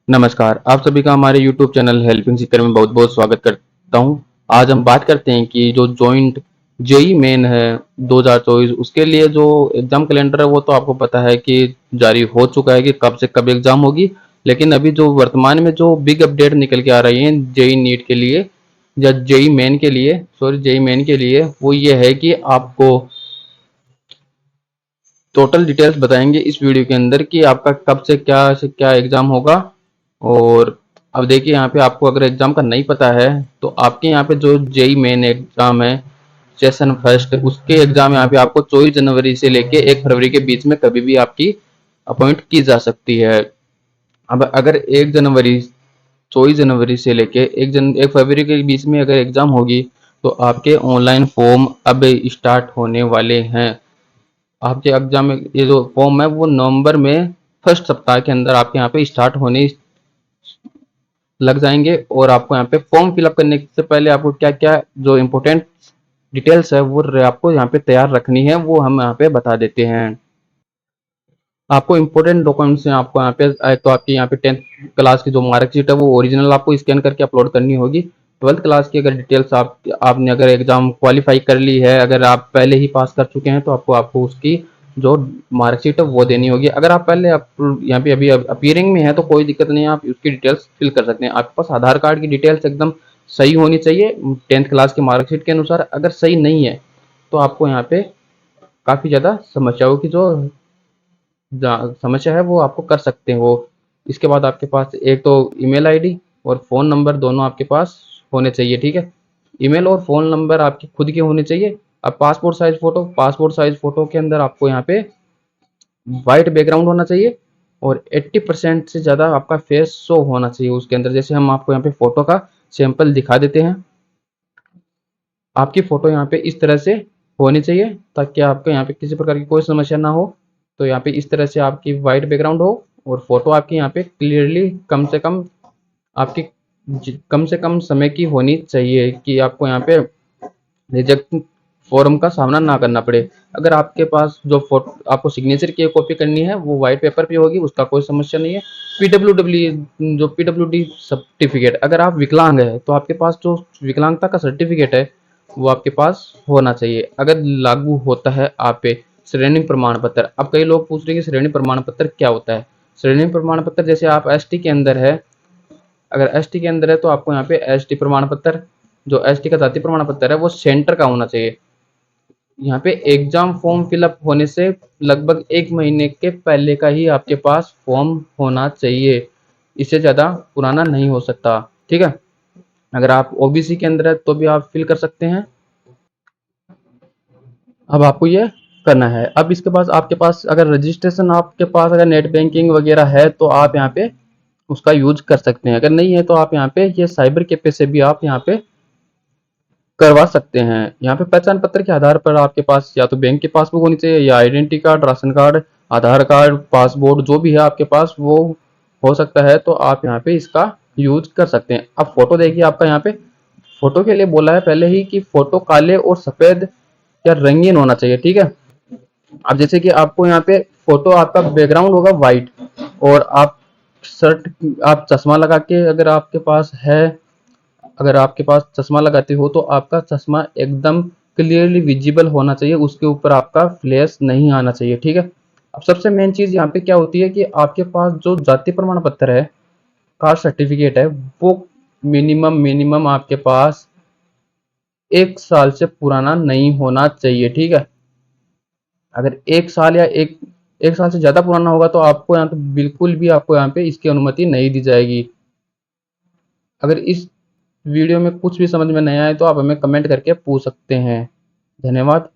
नमस्कार, आप सभी का हमारे YouTube चैनल हेल्पिंग सीकर में बहुत-बहुत स्वागत करता हूँ। आज हम बात करते हैं कि जो जॉइंट जेईई मेन है 2024 उसके लिए जो एग्ज़ाम कैलेंडर है वो तो आपको पता है कि जारी हो चुका है कि कब से कब एग्ज़ाम होगी। लेकिन अभी जो वर्तमान में जो बिग अपडेट निकल के आ रही हैं जेईई नीट के लिए या जेईई मेन के लिए वो ये है कि आपको टोटल डिटेल्स बताएंगे इस वीडियो के अंदर कि आपका कब से क्या एग्ज़ाम होगा। और अब देखिए यहाँ पे आपको अगर एग्ज़ाम का नहीं पता है तो आपके यहाँ पे जो जेई मेन एग्ज़ाम है सेशन फर्स्ट उसके एग्ज़ाम यहाँ पे आपको 24 जनवरी से लेके 1 फरवरी के बीच में कभी भी आपकी अपॉइंट की जा सकती है। अब अगर 24 जनवरी से लेके 1 फरवरी के बीच में अगर एग्ज़ाम होगी तो आपके ऑनलाइन फॉर्म अब स्टार्ट होने वाले हैं। आपके एग्जाम में ये जो फॉर्म है वो नवंबर में फर्स्ट सप्ताह के अंदर आपके यहाँ पे स्टार्ट होने लग जाएंगे। और आपको यहाँ पे फॉर्म फिलअप करने से पहले आपको क्या क्या जो इम्पोर्टेंट डिटेल्स है वो आपको यहाँ पे तैयार रखनी है वो हम यहाँ पे बता देते हैं। आपको इम्पोर्टेंट डॉक्यूमेंट्स हैं आपको यहाँ पे तो आपकी यहाँ पे 10th क्लास की जो मार्कशीट है वो ओरिजिनल आपको स्कैन करके अपलोड करनी होगी। 12th क्लास की अगर डिटेल्स आपने अगर एग्जाम क्वालिफाई कर ली है, अगर आप पहले ही पास कर चुके हैं तो आपको उसकी जो मार्कशीट है वो देनी होगी। अगर आप पहले यहाँ पे अभी अपीयरिंग में है तो कोई दिक्कत नहीं है, आप उसकी डिटेल्स फिल कर सकते हैं। आपके पास आधार कार्ड की डिटेल्स एकदम सही होनी चाहिए 10th क्लास की मार्कशीट के अनुसार। अगर सही नहीं है तो आपको यहाँ पे काफ़ी ज़्यादा समस्याओं की जो समस्या है वो आपको कर सकते हो। इसके बाद आपके पास एक तो ईमेल आईडी और फ़ोन नंबर दोनों आपके पास होने चाहिए, ठीक है। ईमेल और फ़ोन नंबर आपके खुद के होने चाहिए। अब पासपोर्ट साइज फ़ोटो के अंदर आपको यहाँ पे वाइट बैकग्राउंड होना चाहिए और 80% से ज़्यादा आपका फेस शो होना चाहिए उसके अंदर। जैसे हम आपको यहाँ पे फ़ोटो का सैंपल दिखा देते हैं। आपकी फ़ोटो यहाँ पे इस तरह से होनी चाहिए ताकि आपको यहाँ पे किसी प्रकार की कोई समस्या ना हो। तो यहाँ पे इस तरह से आपकी वाइट बैकग्राउंड हो और फोटो आपकी यहाँ पे क्लियरली कम से कम समय की होनी चाहिए कि आपको यहाँ पे रिजेक्ट फॉर्म का सामना ना करना पड़े। अगर आपके पास जो फोटो आपको सिग्नेचर की कॉपी करनी है वो वाइट पेपर पे होगी, उसका कोई समस्या नहीं है। पीडब्ल्यूडी सर्टिफिकेट, अगर आप विकलांग है तो आपके पास जो विकलांगता का सर्टिफिकेट है वो आपके पास होना चाहिए। अगर लागू होता है आप पे श्रेणी प्रमाण पत्र। अब कई लोग पूछ रहे हैं कि श्रेणी प्रमाण पत्र क्या होता है। श्रेणी प्रमाण पत्र जैसे आप एसटी के अंदर है, अगर एसटी के अंदर है तो आपको यहाँ पे एसटी प्रमाण पत्र, जो एसटी का जाति प्रमाण पत्र है वो सेंटर का होना चाहिए। यहाँ पे एग्जाम फॉर्म फिलअप होने से लगभग 1 महीने के पहले का ही आपके पास फॉर्म होना चाहिए, इससे ज़्यादा पुराना नहीं हो सकता, ठीक है। अगर आप ओबीसी के अंदर है तो भी आप फिल कर सकते हैं। अब आपको ये करना है। अब इसके बाद आपके पास अगर रजिस्ट्रेशन आपके पास अगर नेट बैंकिंग वगैरह है तो आप यहाँ पे उसका यूज कर सकते हैं। अगर नहीं है तो आप यहाँ पे ये साइबर कैफे से भी आप यहाँ पे करवा सकते हैं। यहाँ पे पहचान पत्र के आधार पर आपके पास या तो बैंक की पासबुक होनी चाहिए या आइडेंटिटी कार्ड, राशन कार्ड, आधार कार्ड, पासपोर्ट जो भी है आपके पास वो हो सकता है, तो आप यहाँ पे इसका यूज कर सकते हैं। अब फोटो देखिए, आपका यहाँ पे फोटो के लिए बोला है पहले ही कि फोटो काले और सफेद या रंगीन होना चाहिए, ठीक है। अब जैसे कि आपको यहाँ पे फोटो आपका बैकग्राउंड होगा व्हाइट और शर्ट आप चश्मा लगा के अगर आपके पास चश्मा लगाते हो तो आपका चश्मा एकदम क्लियरली विजिबल होना चाहिए, उसके ऊपर आपका फ्लैश नहीं आना चाहिए, ठीक है। अब सबसे मेन चीज यहाँ पे क्या होती है कि आपके पास जो जाति प्रमाण पत्र है, कास्ट सर्टिफिकेट है, वो मिनिमम आपके पास 1 साल से पुराना नहीं होना चाहिए, ठीक है। अगर 1 साल या एक साल से ज्यादा पुराना होगा तो आपको यहाँ पे बिल्कुल भी आपको यहाँ पे इसकी अनुमति नहीं दी जाएगी। अगर इस वीडियो में कुछ भी समझ में नहीं आए तो आप हमें कमेंट करके पूछ सकते हैं। धन्यवाद।